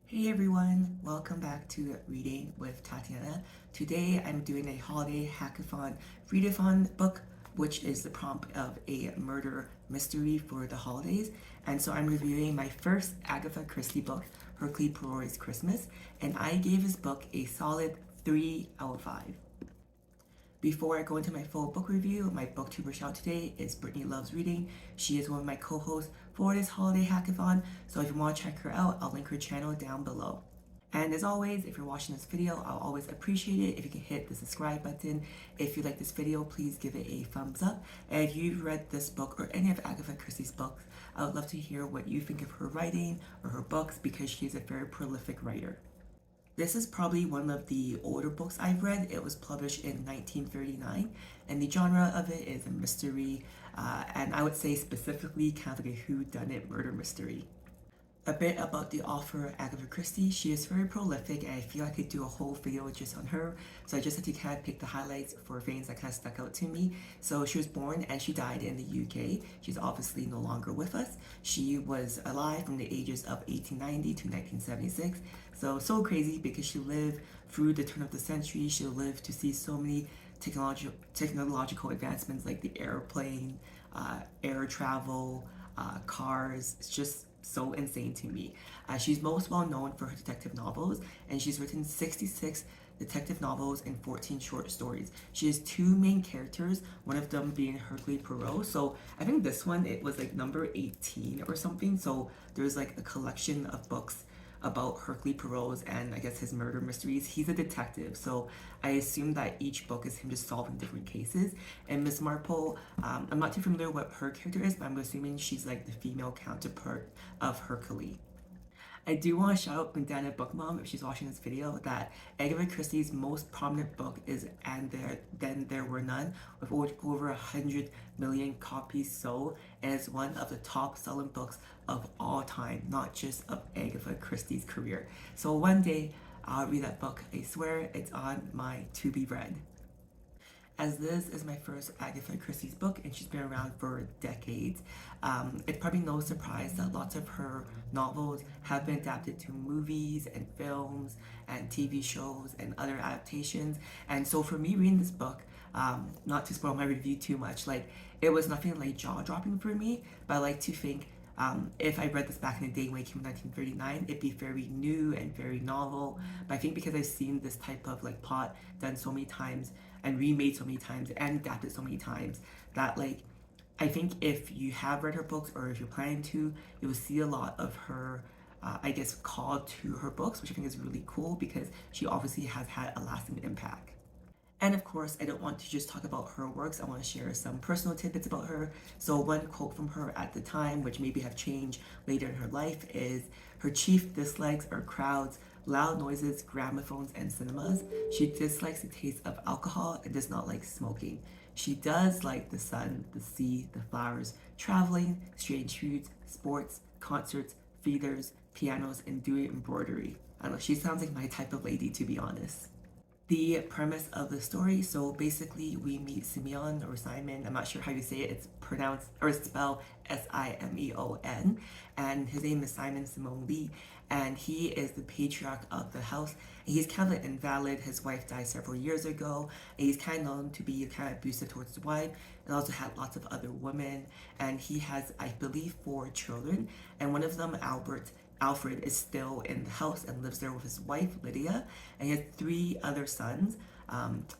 Hey everyone, welcome back to Reading with Tatiana. Today I'm doing a holiday hackathon readathon book, which is the prompt of a murder mystery for the holidays. And so I'm reviewing my first Agatha Christie book, Hercule Poirot's Christmas, and I gave this book a solid 3 out of 5. Before I go into my full book review, my Booktuber Shoutout today is Brittany Loves Reading. She is one of my co-hosts for this holiday hackathon, so if you want to check her out, I'll link her channel down below. And as always, if you're watching this video, I'll always appreciate it if you can hit the subscribe button. If you like this video, please give it a thumbs up. And if you've read this book or any of Agatha Christie's books, I would love to hear what you think of her writing or her books because she's a very prolific writer. This is probably one of the older books I've read. It was published in 1939, and the genre of it is a mystery, and I would say specifically kind of like a whodunit murder mystery. A bit about the author Agatha Christie. She is very prolific, and I feel I could do a whole video just on her. So I just had to kind of pick the highlights for things that kind of stuck out to me. So she was born and she died in the UK. She's obviously no longer with us. She was alive from the ages of 1890 to 1976. So crazy because she lived through the turn of the century. She lived to see so many technological advancements like the airplane, air travel, cars. It's just so insane to me. She's most well known for her detective novels, and she's written 66 detective novels and 14 short stories. She has two main characters, one of them being Hercule Poirot. So I think this one, it was like number 18 or something. So there's like a collection of books about Hercule Poirot's and I guess his murder mysteries. He's a detective, so I assume that each book is him just solving different cases. And Miss Marple, I'm not too familiar what her character is, but I'm assuming she's like the female counterpart of Hercule. I do want to shout out Bandana Book Mom if she's watching this video that Agatha Christie's most prominent book is Then There Were None, with over 100 million copies sold, and is one of the top selling books of all time, not just of Agatha Christie's career. So one day I'll read that book. I swear it's on my to be read. As this is my first Agatha Christie's book and she's been around for decades, it's probably no surprise that lots of her novels have been adapted to movies and films and TV shows and other adaptations. And so for me reading this book, not to spoil my review too much, like it was nothing like jaw-dropping for me, but I like to think if I read this back in the day when it came in 1939, it'd be very new and very novel. But I think because I've seen this type of like plot done so many times and remade so many times and adapted so many times, that like I think if you have read her books or if you're planning to, you will see a lot of her I guess call to her books, which I think is really cool because she obviously has had a lasting impact. And of course, I don't want to just talk about her works. I want to share some personal tidbits about her. So one quote from her at the time, which maybe have changed later in her life, is her chief dislikes are crowds, loud noises, gramophones, and cinemas. She dislikes the taste of alcohol and does not like smoking. She does like the sun, the sea, the flowers, traveling, strange foods, sports, concerts, theaters, pianos, and doing embroidery. I don't know, she sounds like my type of lady, to be honest. The premise of the story, so basically we meet Simeon or Simon, I'm not sure how you say it, it's pronounced or spelled Simeon, and his name is Simon Simone Lee, and he is the patriarch of the house, and he's kind of an invalid. His wife died several years ago, and he's kind of known to be kind of abusive towards the wife, and also had lots of other women, and he has, I believe, 4 children, and one of them, Alfred, is still in the house and lives there with his wife, Lydia, and he has 3 other sons,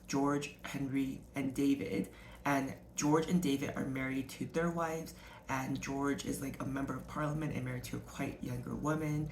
George, Henry, and David. And George and David are married to their wives, and George is like a member of parliament and married to a quite younger woman.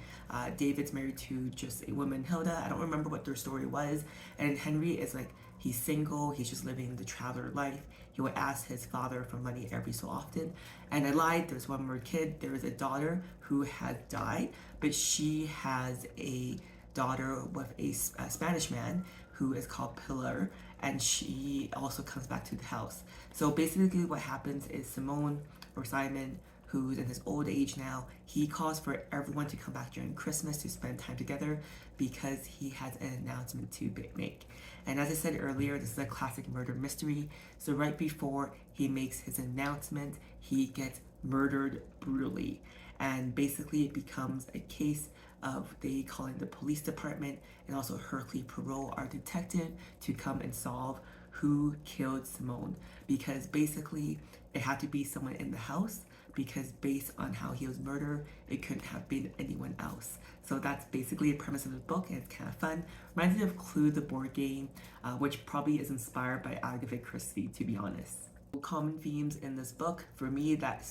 David's married to just a woman, Hilda. I don't remember what their story was. And Henry is like, he's single, he's just living the traveler life. He would ask his father for money every so often. And I lied, there's one more kid. There is a daughter who had died, but she has a daughter with a Spanish man who is called Pilar, and she also comes back to the house. So basically what happens is Simone or Simon, who's in his old age now, he calls for everyone to come back during Christmas to spend time together because he has an announcement to make. And as I said earlier, this is a classic murder mystery. So right before he makes his announcement, he gets murdered brutally. and basically it becomes a case of they calling the police department and also Hercule Poirot, our detective, to come and solve who killed Simone, because basically it had to be someone in the house, because based on how he was murdered, it couldn't have been anyone else. So that's basically the premise of the book, and it's kind of fun. Reminds me of Clue, the board game, which probably is inspired by Agatha Christie, to be honest. Common themes in this book for me that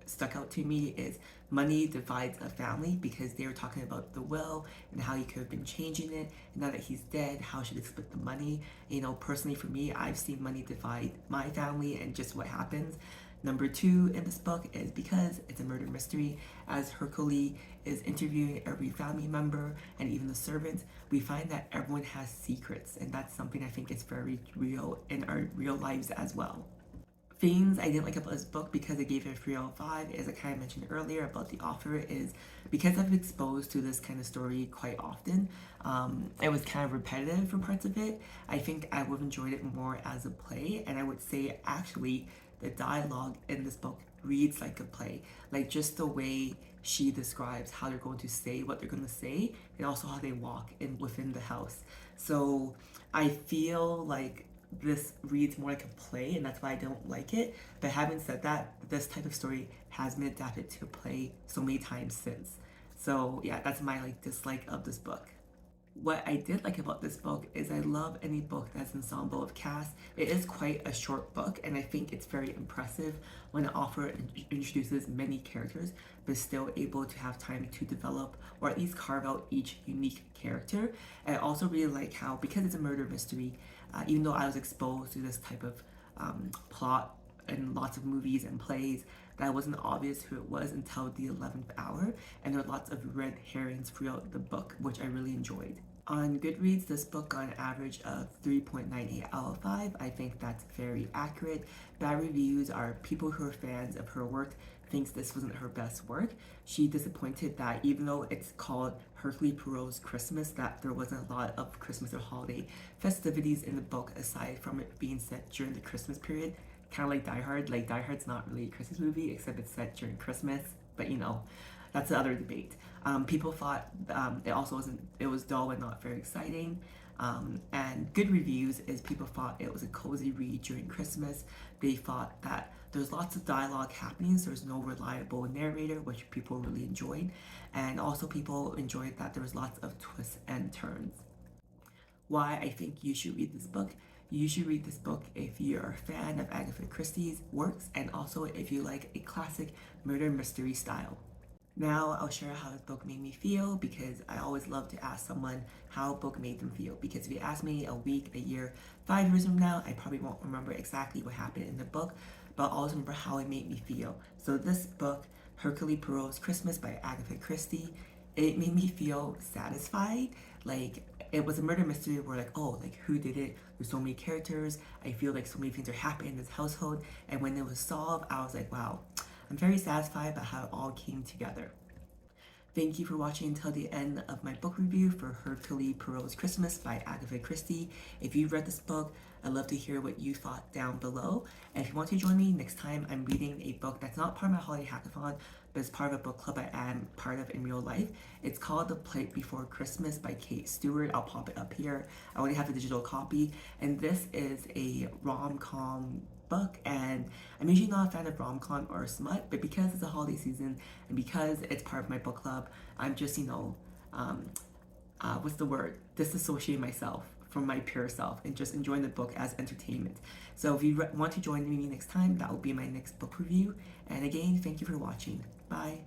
stuck out to me is money divides a family, because they were talking about the will and how he could have been changing it, and now that he's dead, how should they split the money. You know, personally for me, I've seen money divide my family and just what happens. Number two in this book is because it's a murder mystery, as Hercule is interviewing every family member and even the servants, we find that everyone has secrets, and that's something I think is very real in our real lives as well. Things I didn't like about this book, because I gave it a 3 out of 5, as I kind of mentioned earlier about the author, is because I've been exposed to this kind of story quite often, it was kind of repetitive for parts of it. I think I would have enjoyed it more as a play, and I would say actually the dialogue in this book reads like a play. Like just the way she describes how they're going to say what they're going to say, and also how they walk in within the house. So I feel like this reads more like a play, and that's why I don't like it. But having said that, this type of story has been adapted to a play so many times since. So yeah, that's my dislike of this book. What I did like about this book is I love any book that's an ensemble of cast. It is quite a short book, and I think it's very impressive when an author introduces many characters, but still able to have time to develop or at least carve out each unique character. And I also really like how, because it's a murder mystery, even though I was exposed to this type of plot in lots of movies and plays, that wasn't obvious who it was until the 11th hour, and there are lots of red herrings throughout the book, which I really enjoyed. On Goodreads, this book got an average of 3.98 out of 5. I think that's very accurate. Bad reviews are people who are fans of her work thinks this wasn't her best work. She disappointed that even though it's called Hercule Poirot's Christmas, that there wasn't a lot of Christmas or holiday festivities in the book aside from it being set during the Christmas period. Kind of like Die Hard. Like Die Hard's not really a Christmas movie, except it's set during Christmas, but you know, that's the other debate. People thought it also wasn't, it was dull and not very exciting. And good reviews is people thought it was a cozy read during Christmas. They thought that there's lots of dialogue happening, so there's no reliable narrator, which people really enjoyed. And also people enjoyed that there was lots of twists and turns. Why I think you should read this book. You should read this book if you're a fan of Agatha Christie's works, and also if you like a classic murder mystery style. Now I'll share how this book made me feel, because I always love to ask someone how a book made them feel. Because if you ask me a week, a year, 5 years from now, I probably won't remember exactly what happened in the book, but I'll always remember how it made me feel. So this book, Hercule Poirot's Christmas by Agatha Christie, it made me feel satisfied. Like it was a murder mystery where oh, who did it? There's so many characters. I feel like so many things are happening in this household. And when it was solved, I was like, wow, I'm very satisfied about how it all came together. Thank you for watching until the end of my book review for Hercule Poirot's Christmas by Agatha Christie. If you've read this book, I'd love to hear what you thought down below. And if you want to join me next time, I'm reading a book that's not part of my holiday hackathon, but it's part of a book club I am part of in real life. It's called The Plight Before Christmas by Stewart. I'll pop it up here. I already have the digital copy. And this is a rom-com book, and I'm usually not a fan of rom-com or smut, but because it's a holiday season and because it's part of my book club, I'm just, what's the word? Disassociating myself from my pure self and just enjoying the book as entertainment. So if you want to join me next time, that will be my next book review. And again, thank you for watching. Bye.